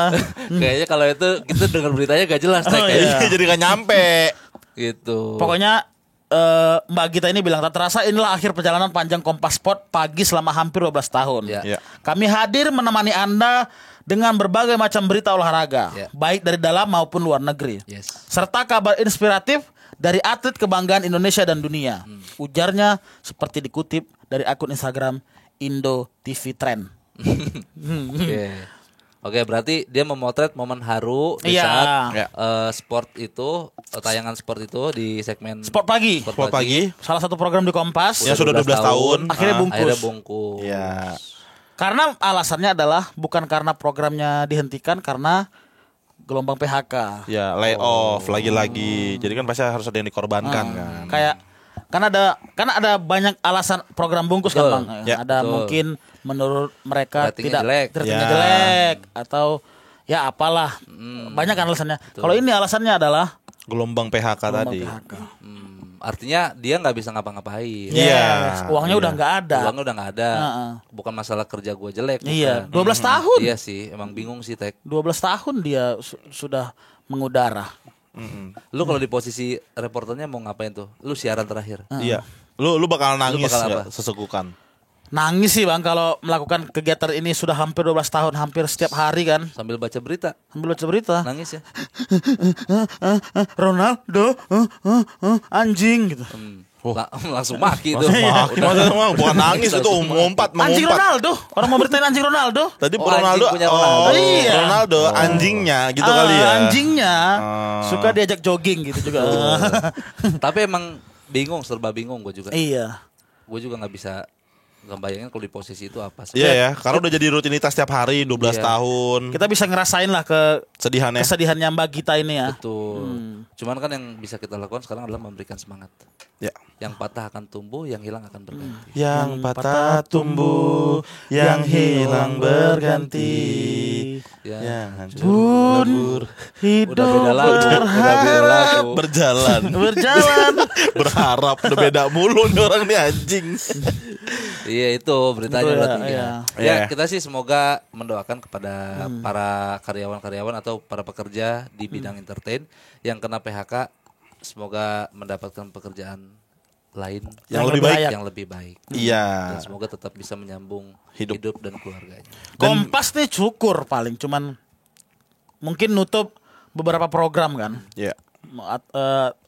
kayaknya kalau itu kita dengar beritanya gak jelas Tek, Oh, kayaknya. Iya, jadi gak nyampe. Gitu. Pokoknya Mbak Gita ini bilang, tak terasa inilah akhir perjalanan panjang Kompas Sport Pagi selama hampir 12 tahun. Ya. Ya. Kami hadir menemani Anda dengan berbagai macam berita olahraga, Ya. baik dari dalam maupun luar negeri. Yes. Serta kabar inspiratif dari atlet kebanggaan Indonesia dan dunia. Ujarnya seperti dikutip dari akun Instagram Indo TV Trend. Oke, berarti dia memotret momen haru di Iya. saat Ya. sport itu, tayangan sport itu di segmen Sport Pagi, Sport pagi. salah satu program di Kompas. Ya, sudah 12 tahun. Akhirnya bungkus. Akhirnya bungkus. Ya. Karena alasannya adalah bukan karena programnya dihentikan, karena gelombang PHK. Ya, layoff lagi-lagi. Jadi kan pasti harus ada yang dikorbankan kan. Kayak kan ada banyak alasan program bungkus Betul. kan Bang. Ya, Ada betul. mungkin menurut mereka Ratingnya tidak jelek. ratingnya Ya. jelek atau ya apalah. Banyak kan alasannya. Kalau ini alasannya adalah Gelombang PHK gelombang tadi. PHK. Artinya dia nggak bisa ngapa-ngapain. Yes, uangnya Iya. udah nggak ada. Uangnya udah nggak ada. Heeh. Bukan masalah kerja gue jelek. Iya, bukan. 12 tahun. Iya sih, emang bingung sih Tek. 12 tahun dia sudah mengudara. Lu kalau di posisi reporternya mau ngapain tuh? Lu siaran terakhir. Iya. Lu bakal nangis bakal nggak apa? sesegukan. Nangis sih Bang kalau melakukan kegiatan ini sudah hampir 12 tahun, hampir setiap hari kan. Sambil baca berita, Sambil baca berita. nangis ya. Ronaldo anjing gitu. Langsung maki tuh. Maki masa bukan nangis itu ngumpat Anjing mengumpat. Ronaldo. Orang mau beritain anjing Ronaldo. Tadi Oh, Ronaldo, anjing punya Ronaldo. Iya. Ronaldo anjingnya gitu kali ya. Anjingnya Ah. suka diajak jogging gitu juga. Tapi emang bingung, serba bingung gue juga. Iya. Gue juga nggak bisa Nggak bayangin kalau di posisi itu apa. Iya ya, karena udah jadi rutinitas tiap hari 12 Iya. tahun. Kita bisa ngerasain lah Sedihannya. kesedihannya Mbak Gita ini ya. Betul. Cuman kan yang bisa kita lakukan sekarang adalah memberikan semangat. Ya. Yang patah akan tumbuh, yang hilang akan berganti. Yang patah tumbuh, yang hilang berganti. Ya. Yang hancur Bun, lebur. hidup Udah beda lagu, udah beda berharap lagu. Berjalan. berjalan. Berharap udah beda mulu nih orang nih anjing. Iya itu beritanya Betul, berarti iya. ya. Iya. Ya kita sih semoga mendoakan kepada para karyawan-karyawan atau para pekerja di bidang entertain yang kena PHK, semoga mendapatkan pekerjaan lain Yang lebih baik. yang lebih baik. Iya. Dan semoga tetap bisa menyambung Hidup. hidup dan keluarganya. Kompas nih cukur paling cuman mungkin nutup beberapa program kan. Iya.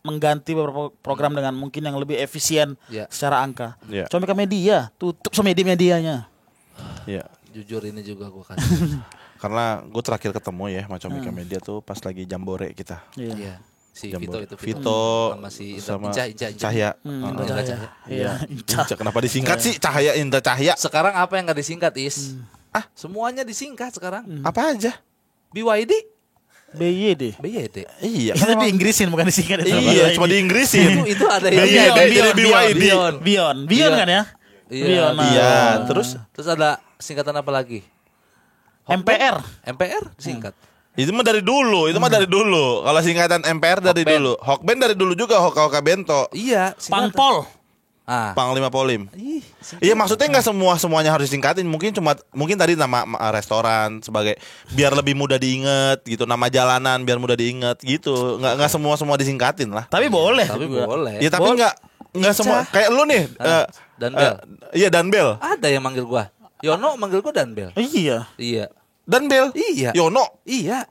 Mengganti beberapa program dengan mungkin yang lebih efisien Ya. secara angka. Ya. Comika Media tutup sama medianya. Iya. Jujur ini juga gue kasih. Karena gue terakhir ketemu ya macam Mika Media tuh pas lagi jambore kita. Iya. Iya. Si Jambore. Vito itu Vito sama si sama Inca. Cahya. Indra Cahya. Iya. Inca. Kenapa disingkat sih Cahaya Indra Cahya? Sekarang apa yang gak disingkat Is? Semuanya disingkat sekarang. Apa aja? BYD, BYD. BYD. Iya. Itu di Inggrisin bukan disingkat. Iya, cuma di Inggrisin. Itu ada Bion, yang jadi BYD. Bion kan ya? Iya. Bion, nah. Iya, terus Terus ada singkatan apa lagi? MPR. MPR disingkat. itu mah dari dulu, Kalau singkatan MPR dari Hokben. dulu. Hokben dari dulu juga, Hoka Bento. Iya, singkatan. Pangpol. Ah. Panglima Polim. Ih, Iya maksudnya nggak semuanya harus disingkatin. Mungkin tadi nama restoran sebagai biar lebih mudah diinget gitu. Nama jalanan biar mudah diinget gitu. Nggak semua disingkatin lah. Tapi boleh. Tapi juga. boleh. Ya tapi nggak semua kayak lu nih. Danbel. Iya Danbel. Ada yang manggil gua. Yono manggil gua Danbel. Iya. Iya. Danbel. Iya. Yono. Iya.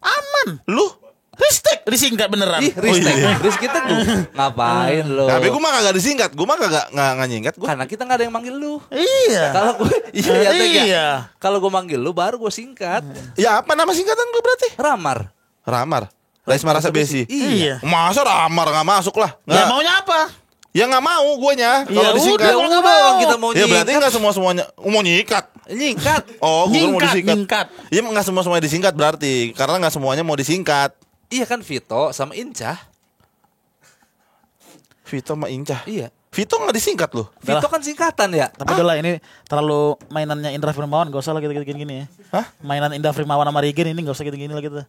Aman. Lu. Ristek disingkat beneran. Ih, Ristek. Riz kita tuh ngapain lo? Tapi gue mah kagak disingkat. Gue mah kagak nyingkat. Gue. Karena kita nggak ada yang manggil lu. Iya. Kalau gue iya, Iya. Kalau gue manggil lu baru gue singkat. Ya apa nama singkatan gue berarti? Ramar. Ramar. Raisma Rasa Besi. Iya. Masa Ramar nggak masuk lah. Ya Nggak. maunya apa? Ya nggak mau guenya Ya kalau disingkat. udah, Udah orang kita mau Ya berarti nyingkat. nggak semuanya mau nyikat. Nyingkat. Oh, gue mau Nyingkat, disingkat. nyingkat. Iya nggak semuanya disingkat berarti karena nggak semuanya mau disingkat. Iya kan Vito sama Inca. Vito sama Inca. Iya. Vito nggak disingkat loh. Vito kan singkatan ya. Tapi udah lah ini terlalu mainannya Indra Firmawan, gak usah lah gitu gini ya. Hah? Mainan Indra Firmawan sama Regen ini gak usah gitu-gini lah gitu.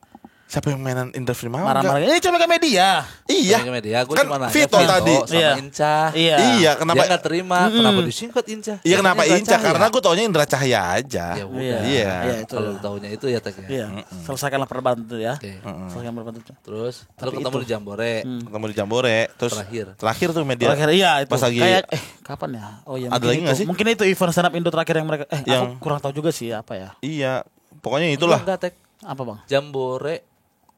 Siapa yang mainan Indra Firmawan? Marah-marah. Ini cuma ke media. Iya. Komika Media, gue Kan cuma nanya Vito tadi. sama Iya. Inca. Iya. Iya, kenapa? Dia nggak terima. Kenapa disingkat Inca? Iya kenapa Indra Inca? Cahya. Karena gue taunya Indra Cahya aja. Ya udah. Iya. Iya. Iya, itu. Kalau lu taunya itu ya Tek ya. Iya. Selesaikanlah perdebatan itu ya. Oke. Selesaikan perdebatan itu. Terus lu ketemu di Jambore. Ketemu di Jambore. Terus Terakhir. tuh media. Terakhir iya itu. Pas lagi Kayak kapan ya? Oh iya. Ada mungkin lagi itu. nggak sih? Mungkin itu event stand up Indo terakhir yang mereka Yang- aku kurang tahu juga sih apa ya. Iya. Pokoknya itulah. Enggak Tek. Apa bang? Jambore.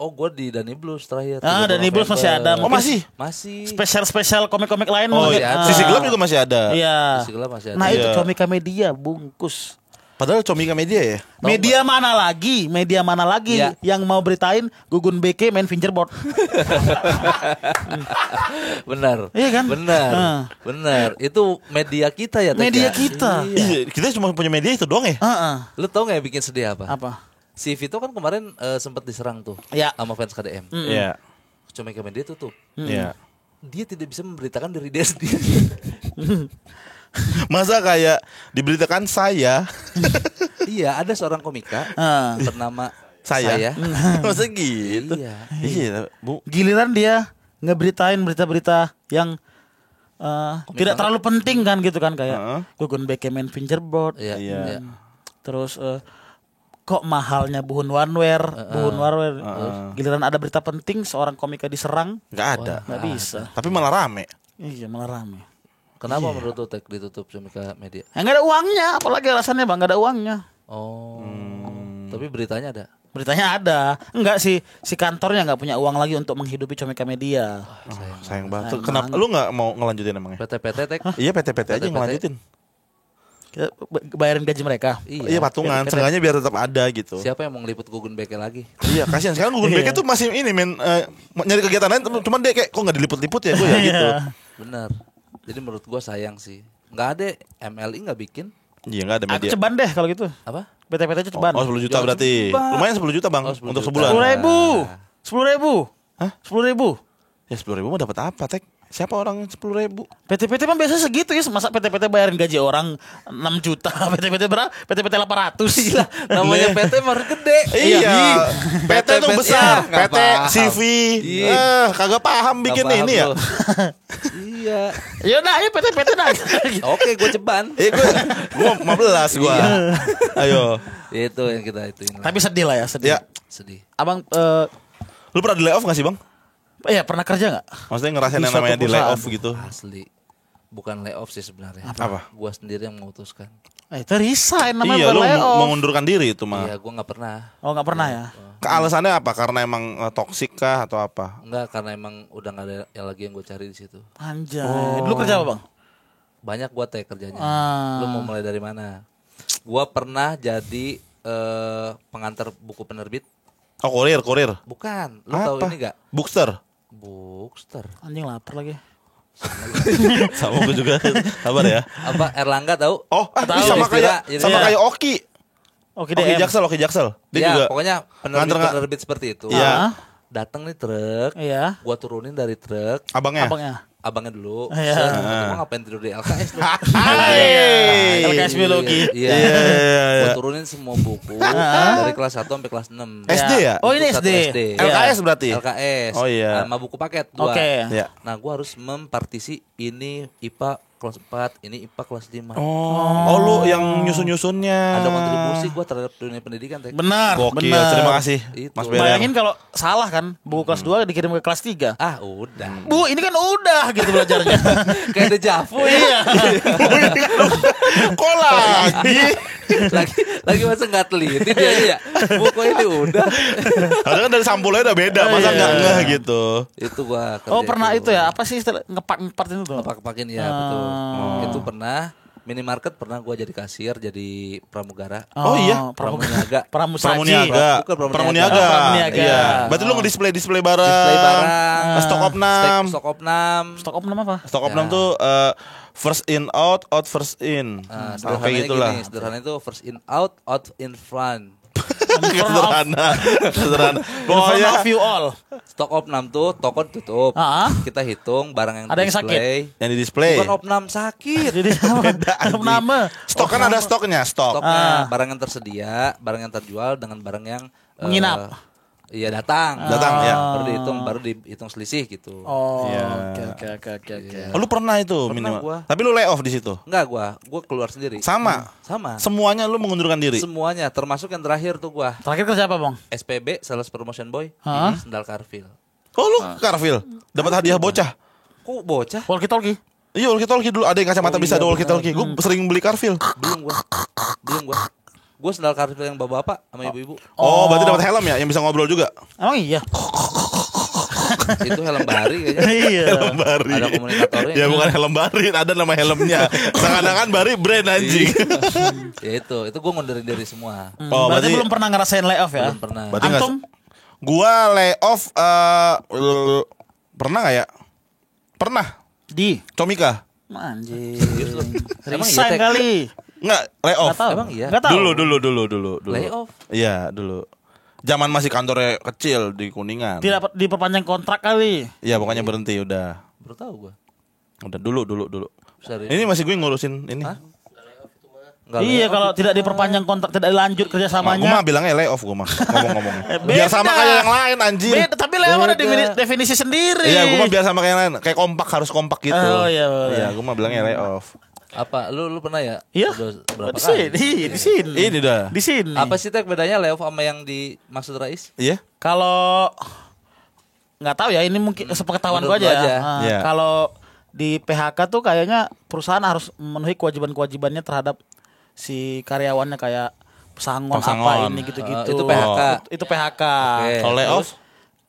Oh gue di Dani Blues terakhir. Ah, 30 Dani Blues masih ada. Oh masih. Masih. Spesial komik-komik lain Oh mungkin. iya. ada. Sisi gelap juga masih ada. Iya. Sisi Gelap masih ada. Nah itu Iya. Comika Media bungkus. Padahal Comika Media ya. Media mana lagi? Media mana lagi Iya. yang mau beritain Gugun BK main fingerboard? Benar. Iya kan? Benar. Ah. Benar. Itu media kita ya Tek Media ya? kita. Iya. Iya. Kita cuma punya media itu doang ya. Heeh. Lu tau gak yang bikin sedih apa? Apa? Si Vito kan kemarin sempat diserang tuh Ya. sama fans KDM. Iya. Comika Media tutup. Iya. Dia tidak bisa memberitakan diri dia sendiri. Masa kayak diberitakan saya Iya, ada seorang komika Ah. bernama saya. Masa gitu. Iya. Iya, Bu. Giliran dia ngeberitain berita-berita yang tidak terlalu penting kan gitu kan kayak Heeh. Gugun BK main fingerboard. Iya. Iya. Iya. Terus kok mahalnya Buhun Wanwer, Buhun Wanwer. Giliran ada berita penting seorang komika diserang, Nggak ada. nggak bisa. Tapi malah rame. Iya malah rame. Kenapa menurut lu Tek ditutup Comika Media? Nggak ada uangnya, apalagi alasannya bang nggak ada uangnya. Oh. Tapi beritanya ada. Beritanya ada, enggak sih si kantornya nggak punya uang lagi untuk menghidupi Comika Media. Sayang banget. Kenapa lu nggak mau ngelanjutin emangnya? PT-PT Tek. Iya PT-PT aja PT. ngelanjutin. Kita bayarin gaji mereka. Iya patungan, seenggaknya biar tetap ada gitu. Siapa yang mau ngeliput Gugun Beke lagi? Iya kasihan sekarang Gugun BK tuh masih ini men nyari kegiatan lain, cuman dia kayak kok nggak diliput-liput ya gue ya gitu. Benar. Jadi menurut gua sayang sih. Nggak ada, MLI nggak bikin. Iya enggak ada Aku media. ceban deh kalau gitu. Apa? PT ceban. Oh 10 juta berarti. Ceban. Lumayan 10 juta Bang Oh, 10 untuk juta. sebulan. 10.000. 10.000. Hah? 10.000. Ya 10.000 mau dapat apa, Tek? Siapa orang 10.000? PT mah biasa segitu ya. Masa PT bayarin gaji orang 6 juta. PT berapa? PT 800. Gila. Namanya PT baru gede. Iya. PT itu PT, besar. ya, nggak PT paham. CV. Iya. Kagak paham bikin Nggak paham ini ya. lu. Iya. Ya udah, ayo PT dah. Oke, gue ceban. Gua 15 gua. Ayo. Itu yang kita ituin lah. Tapi sedih lah ya, sedih. Ya. Sedih. Abang Lu pernah di layoff gak sih, Bang? iya pernah kerja enggak? Maksudnya ngerasain Di yang namanya suatu di layoff perusahaan. gitu. Asli. Bukan layoff sih sebenarnya. Apa? Gua sendiri yang memutuskan. Itu resign namanya Iya, bukan lu layoff. mengundurkan diri itu mah. Iya, gua nggak pernah. Oh, enggak pernah ya. Alasannya apa? Karena emang toksik kah atau apa? Enggak, karena emang udah nggak ada yang lagi yang gue cari di situ. Anjay. Dulu kerja apa, Bang? Banyak gua teh kerjanya. Ah. Lu mau mulai dari mana? Gua pernah jadi pengantar buku penerbit. Oh, kurir. Bukan. Lu tahu ini enggak? Bookster. Bookster. Anjing lapar lagi. Sama gue juga. Sabar ya. Apa Erlangga tahu? Oh, Tahu. sama kayak Yudhistira. sama kayak Oki. Oke, Oki Jaksel. Dia Ya, juga pokoknya nganter- penerbit seperti itu. Iya. Datang nih truk, Iya. gua turunin dari truk, abangnya. abangnya dulu. Iya. Set, gua ngapain tidur di LKS lu? Hai. LKS biologi. Iya. Iya. Gua turunin semua buku dari kelas 1 sampai kelas 6. SD ya? Oh, ini Satu SD. LKS berarti. LKS. Oh, iya. Sama buku paket 2. Oke. Iya. Nah, gua harus mempartisi ini IPA kelas 4, ini IPA kelas 5. Oh, lu yang nyusun-nyusunnya. Ada kontribusi gua terhadap dunia pendidikan, Teh. Benar, Gokil, benar. terima kasih Itu. Mas Beler. Bayangin kalau salah kan, buku kelas 2 dikirim ke kelas 3. Ah, udah. Bu, ini kan udah gitu belajarnya. Kayak dejavu ya. Kok lagi? lagi masa nggak teliti dia ya. Buku ini udah. Harusnya kan dari sampulnya udah beda, masa Iya. nggak ngeh gitu. Itu gua kerja Oh, pernah itu ya? Apa sih istilah ngepak itu tuh? Pakai-pakin ya, betul. Itu pernah. Minimarket pernah gua jadi kasir, jadi pramugara. Oh, iya? Pramuniaga. Pramuniaga. Bukan Pramuniaga. Pramuniaga. Pramuniaga. Iya. Berarti lu ngedisplay barang. Display barang. Stock of 6. Stok opnam. Stok opnam apa? Stock of 6 tuh first in out first in. Nah, Kayak sederhananya gitulah. gini, sederhana itu first in out in front. Sederhana. Sederhana. Pokoknya Pokoknya view all. Stok opnam tuh toko tutup. Ah. Kita hitung barang yang Ada yang display. yang di display. Bukan opnam sakit. Jadi nama. Stok kan ada stoknya, stok. Stoknya barang yang tersedia, barang yang terjual dengan barang yang Menginap. Iya datang. Datang, ya. Baru dihitung selisih gitu. Oh, Iya. oke. Oh, lu pernah itu Pernah minimal. gua. Tapi lu lay off di situ. Enggak gua keluar sendiri. Sama. Sama. Semuanya lu mengundurkan diri. Semuanya termasuk yang terakhir tuh gua. Terakhir kerja apa, Bang? SPB Sales Promotion Boy Hah? di Sendal Carville. Oh, lu ke Carville dapat hadiah bocah. Kok bocah? Walkie-talkie. Iya, walkie-talkie dulu. Ada yang kacamata Oh, bisa iya, ada walkie-talkie. Gue sering beli Carville. Belum gua. Gua Sendal Carville yang bapak-bapak sama ibu-ibu. Oh, berarti dapat helm ya yang bisa ngobrol juga. Emang iya. Itu helm bari kayaknya. Iya. Helm Bari. Ada komunikatornya. Ya bukan helm Bari, ada nama helmnya. Seakan-akan Bari brand anjing. Ya itu gua ngundurin diri semua. Oh, berarti belum pernah ngerasain layoff ya? Belum pernah. Berarti nggak- Antum? Gua lay off pernah nggak ya? Pernah. Di Comika. anjing. Emang iya, Resign Tek? kali. Enggak, lay off. Nggak tahu. Emang iya? Nggak tahu. Dulu. Lay off? Iya, dulu. Zaman masih kantornya kecil di Kuningan. Tidak diperpanjang kontrak kali. Iya, pokoknya berhenti udah. Baru tahu gua. Udah dulu. Serius. Ini masih gue ngurusin ini. Hah? Nggak Iya, lay off kalau itu. tidak diperpanjang kontrak, tidak lanjut Gue kerjasamanya. mah bilangnya lay off gue mah ngomong-ngomong. Beda. Biar sama kayak yang lain anjing. Beda, tapi layoff ada Beda. definisi sendiri. Iya, gue mah biar sama kayak yang lain. Kayak kompak harus kompak gitu. Oh, iya, boleh. Iya, gue mah bilangnya lay off. Apa lu pernah ya? Iya. Udah berapa Di kali? sini, di sini. Ini dah. Di sini. Apa sih Tek bedanya layoff sama yang dimaksud Rais? Iya. Kalau nggak tahu ya, ini mungkin sepengetahuan Menurut gua aja. gua aja. Nah, Iya. Kalau di PHK tuh kayaknya perusahaan harus memenuhi kewajiban-kewajibannya terhadap si karyawannya kayak pesangon, Pesangon. apa ini gitu-gitu. Itu PHK. Itu PHK. Oke. Kalau lay off?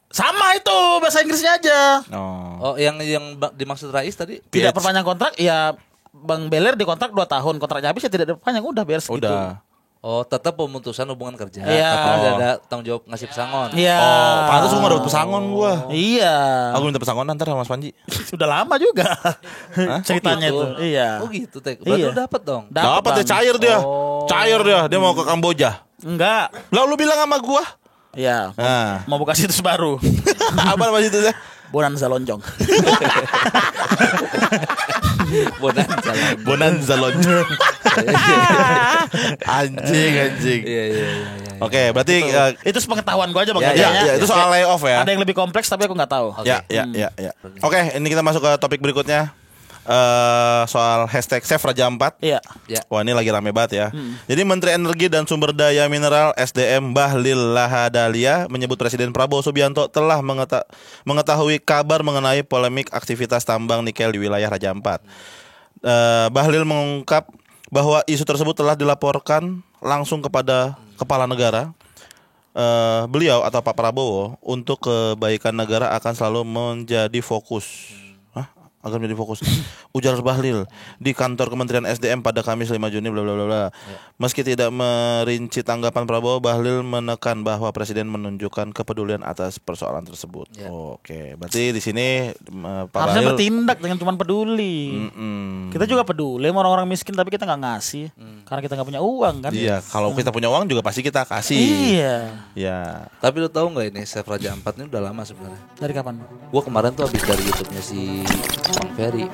Sama itu bahasa Inggrisnya aja. Oh. Oh, yang dimaksud Rais tadi? Tidak PH. perpanjang kontrak ya Bang Beler di kontrak 2 tahun, kontraknya habis ya tidak diperpanjang, udah beres gitu. Udah. Oh, tetap pemutusan hubungan kerja. Iya. Tapi tidak ada tanggung jawab ngasih pesangon. Iya. Oh, pantas gua gak dapet pesangon gua. Iya. Aku minta pesangon ntar sama Mas Panji. Sudah lama juga ceritanya Oh, gitu. itu. Iya. Oh gitu, Teh. Berarti Iya. lu dapat dong. Dapat Bang. ya, cair dia. Oh. Cair dia mau ke Kamboja. Enggak. Lah lu bilang sama gua. Iya. Nah. Mau buka situs baru. Apa nama situ teh? Bonanza Lonjong. Bonanza. Bonanza Lonjong. Anjing. Iya. Oke, berarti Itu sepengetahuan gua aja Bang. Ya, Kayaknya. ya, itu soal layoff ya. Ada yang lebih kompleks tapi aku nggak tahu. Oke. Ya. Oke, ini kita masuk ke topik berikutnya. Soal hashtag Save Raja 4. Iya. Ya. Wah, ini lagi rame banget ya. Jadi Menteri Energi dan Sumber Daya Mineral SDM Bahlil Lahadalia menyebut Presiden Prabowo Subianto telah mengetahui kabar mengenai polemik aktivitas tambang nikel di wilayah Raja 4. Bahlil mengungkap bahwa isu tersebut telah dilaporkan langsung kepada kepala negara. Beliau atau Pak Prabowo untuk kebaikan negara akan selalu menjadi fokus. Akan menjadi fokus. Ujar Bahlil di kantor Kementerian SDM pada Kamis 5 Juni bla bla bla bla. Meski tidak merinci tanggapan Prabowo, Bahlil menekan bahwa presiden menunjukkan kepedulian atas persoalan tersebut. Ya. Oke, berarti di sini Pak Harusnya Bahlil bertindak dengan cuma peduli. Kita juga peduli sama orang-orang miskin tapi kita nggak ngasih karena kita nggak punya uang kan. Iya, kalau kita punya uang juga pasti kita kasih. Iya. Ya. Tapi lu tahu nggak ini Save Raja 4 ini udah lama sebenarnya. Dari kapan? Gua kemarin tuh habis dari YouTube-nya si Bang Ferry.